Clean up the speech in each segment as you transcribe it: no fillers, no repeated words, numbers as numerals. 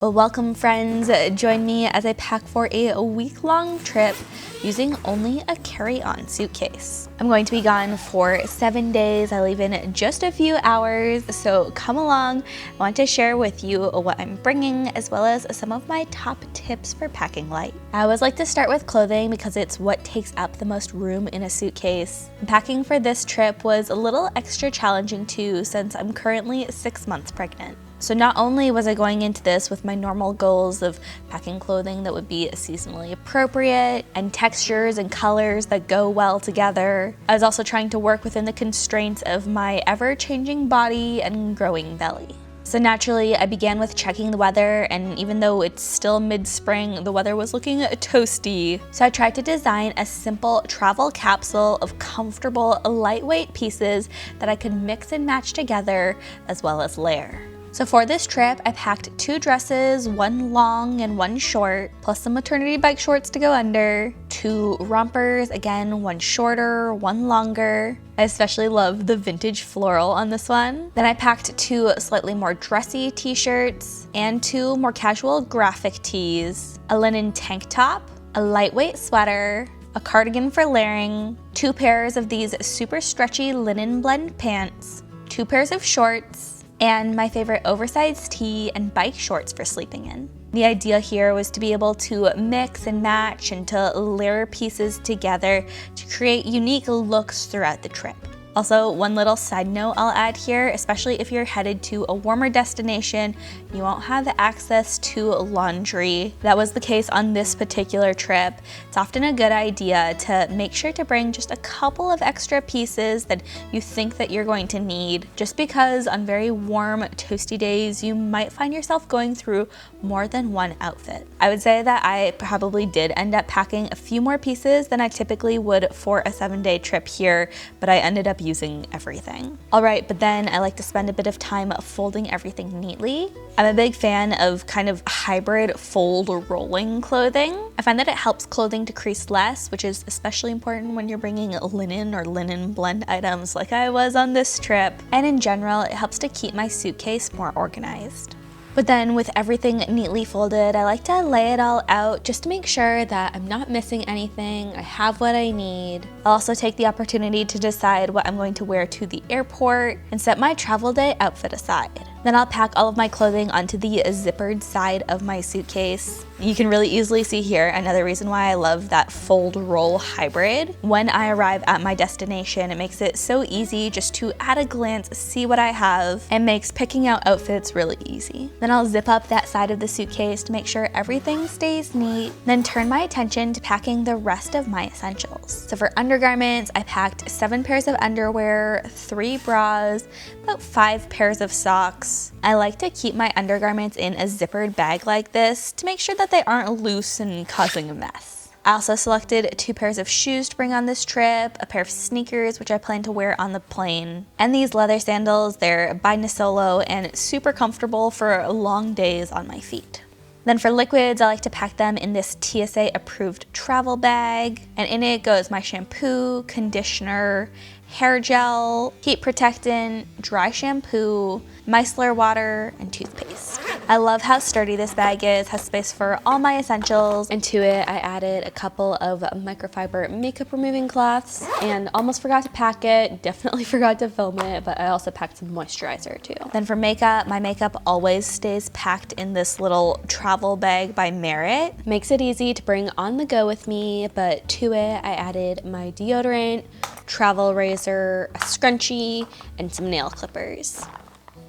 Well, welcome friends. Join me as I pack for a week-long trip using only a carry-on suitcase. I'm going to be gone for 7 days. I leave in just a few hours, so come along. I want to share with you what I'm bringing as well as some of my top tips for packing light. I always like to start with clothing because it's what takes up the most room in a suitcase. Packing for this trip was a little extra challenging too since I'm currently 6 months pregnant. So not only was I going into this with my normal goals of packing clothing that would be seasonally appropriate and textures and colors that go well together, I was also trying to work within the constraints of my ever-changing body and growing belly. So naturally, I began with checking the weather, and even though it's still mid-spring, the weather was looking toasty. So I tried to design a simple travel capsule of comfortable, lightweight pieces that I could mix and match together as well as layer. So for this trip, I packed 2 dresses, one long and one short, plus some maternity bike shorts to go under, 2 rompers, again, one shorter, one longer. I especially love the vintage floral on this one. Then I packed 2 slightly more dressy t-shirts and 2 more casual graphic tees, a linen tank top, a lightweight sweater, a cardigan for layering, 2 pairs of these super stretchy linen blend pants, 2 pairs of shorts, and my favorite oversized tee and bike shorts for sleeping in. The idea here was to be able to mix and match and to layer pieces together to create unique looks throughout the trip. Also, one little side note I'll add here, especially if you're headed to a warmer destination, you won't have access to laundry. That was the case on this particular trip. It's often a good idea to make sure to bring just a couple of extra pieces that you think that you're going to need, just because on very warm, toasty days, you might find yourself going through more than one outfit. I would say that I probably did end up packing a few more pieces than I typically would for a 7-day trip here, but I ended up using everything. All right, but then I like to spend a bit of time folding everything neatly. I'm a big fan of kind of hybrid fold rolling clothing. I find that it helps clothing to crease less, which is especially important when you're bringing linen or linen blend items like I was on this trip. And in general, it helps to keep my suitcase more organized. But then with everything neatly folded, I like to lay it all out just to make sure that I'm not missing anything, I have what I need. I'll also take the opportunity to decide what I'm going to wear to the airport and set my travel day outfit aside. Then I'll pack all of my clothing onto the zippered side of my suitcase. You can really easily see here another reason why I love that fold roll hybrid. When I arrive at my destination, it makes it so easy just to at a glance see what I have and makes picking out outfits really easy. Then I'll zip up that side of the suitcase to make sure everything stays neat, then turn my attention to packing the rest of my essentials. So for undergarments, I packed 7 pairs of underwear, 3 bras, about 5 pairs of socks. I like to keep my undergarments in a zippered bag like this to make sure that they aren't loose and causing a mess. I also selected 2 pairs of shoes to bring on this trip, a pair of sneakers which I plan to wear on the plane, and these leather sandals. They're by Nisolo and super comfortable for long days on my feet. Then for liquids, I like to pack them in this TSA approved travel bag, and in it goes my shampoo, conditioner, hair gel, heat protectant, dry shampoo, micellar water, and toothpaste. I love how sturdy this bag is, has space for all my essentials, and to it I added a couple of microfiber makeup removing cloths and almost forgot to pack it, definitely forgot to film it, but I also packed some moisturizer too. Then for makeup, my makeup always stays packed in this little travel bag by Merit. Makes it easy to bring on the go with me, but to it I added my deodorant, travel razor, a scrunchie, and some nail clippers.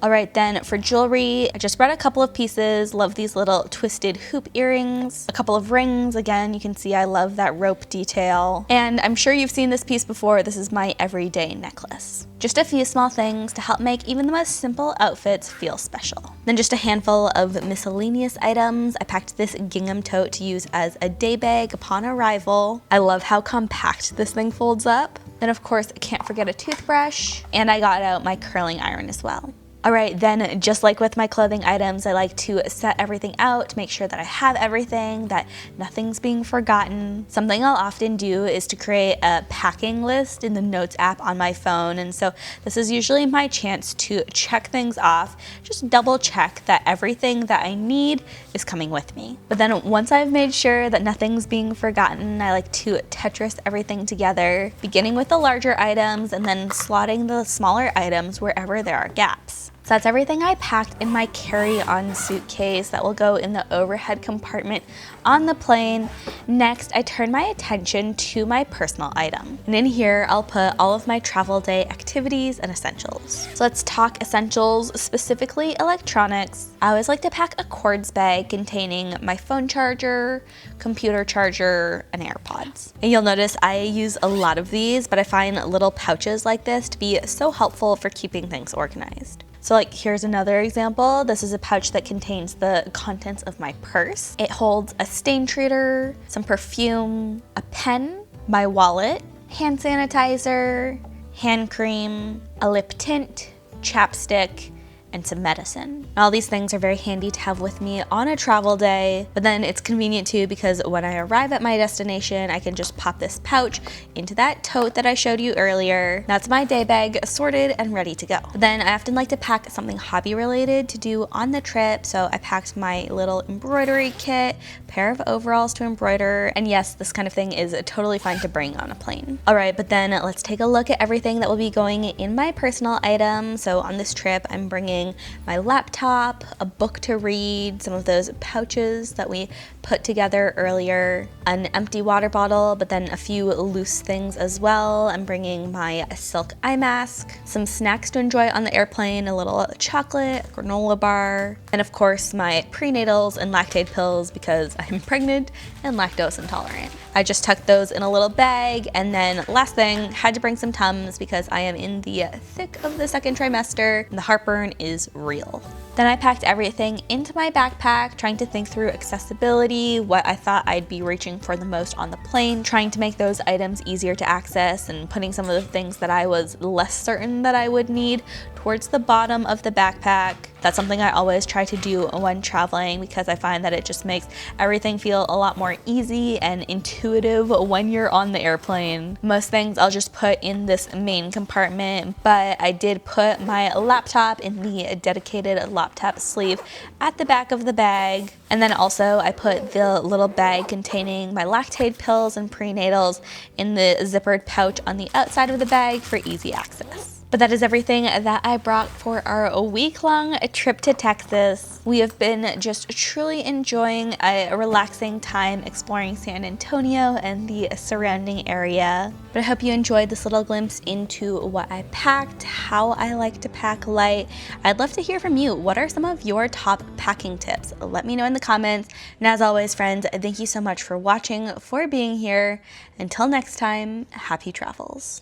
All right, then for jewelry, I just brought a couple of pieces. Love these little twisted hoop earrings, a couple of rings. Again, you can see I love that rope detail. And I'm sure you've seen this piece before. This is my everyday necklace. Just a few small things to help make even the most simple outfits feel special. Then just a handful of miscellaneous items. I packed this gingham tote to use as a day bag upon arrival. I love how compact this thing folds up. Then of course, I can't forget a toothbrush, and I got out my curling iron as well. Alright, then just like with my clothing items, I like to set everything out to make sure that I have everything, that nothing's being forgotten. Something I'll often do is to create a packing list in the Notes app on my phone, and so this is usually my chance to check things off, just double check that everything that I need is coming with me. But then once I've made sure that nothing's being forgotten, I like to Tetris everything together, beginning with the larger items and then slotting the smaller items wherever there are gaps. So that's everything I packed in my carry-on suitcase that will go in the overhead compartment on the plane. Next, I turn my attention to my personal item. And in here, I'll put all of my travel day activities and essentials. So let's talk essentials, specifically electronics. I always like to pack a cords bag containing my phone charger, computer charger, and AirPods. And you'll notice I use a lot of these, but I find little pouches like this to be so helpful for keeping things organized. So like here's another example. This is a pouch that contains the contents of my purse. It holds a stain treater, some perfume, a pen, my wallet, hand sanitizer, hand cream, a lip tint, chapstick, and some medicine. All these things are very handy to have with me on a travel day, but then it's convenient too because when I arrive at my destination, I can just pop this pouch into that tote that I showed you earlier. That's my day bag sorted and ready to go. But then I often like to pack something hobby related to do on the trip, so I packed my little embroidery kit, pair of overalls to embroider, and yes, this kind of thing is totally fine to bring on a plane. All right, but then let's take a look at everything that will be going in my personal item. So on this trip, I'm bringing my laptop, a book to read, some of those pouches that we put together earlier, an empty water bottle, but then a few loose things as well. I'm bringing my silk eye mask, some snacks to enjoy on the airplane, a little chocolate, a granola bar, and of course my prenatals and lactate pills because I'm pregnant and lactose intolerant. I just tucked those in a little bag, and then last thing, had to bring some Tums because I am in the thick of the second trimester and the heartburn is real. Then I packed everything into my backpack, trying to think through accessibility, what I thought I'd be reaching for the most on the plane, trying to make those items easier to access and putting some of the things that I was less certain that I would need towards the bottom of the backpack. That's something I always try to do when traveling because I find that it just makes everything feel a lot more easy and intuitive when you're on the airplane. Most things I'll just put in this main compartment, but I did put my laptop in the dedicated laptop sleeve at the back of the bag. And then also I put the little bag containing my lactate pills and prenatals in the zippered pouch on the outside of the bag for easy access. But that is everything that I brought for our week-long trip to Texas. We have been just truly enjoying a relaxing time exploring San Antonio and the surrounding area. But I hope you enjoyed this little glimpse into what I packed, how I like to pack light. I'd love to hear from you. What are some of your top packing tips? Let me know in the comments. And as always, friends, thank you so much for watching, for being here. Until next time, happy travels.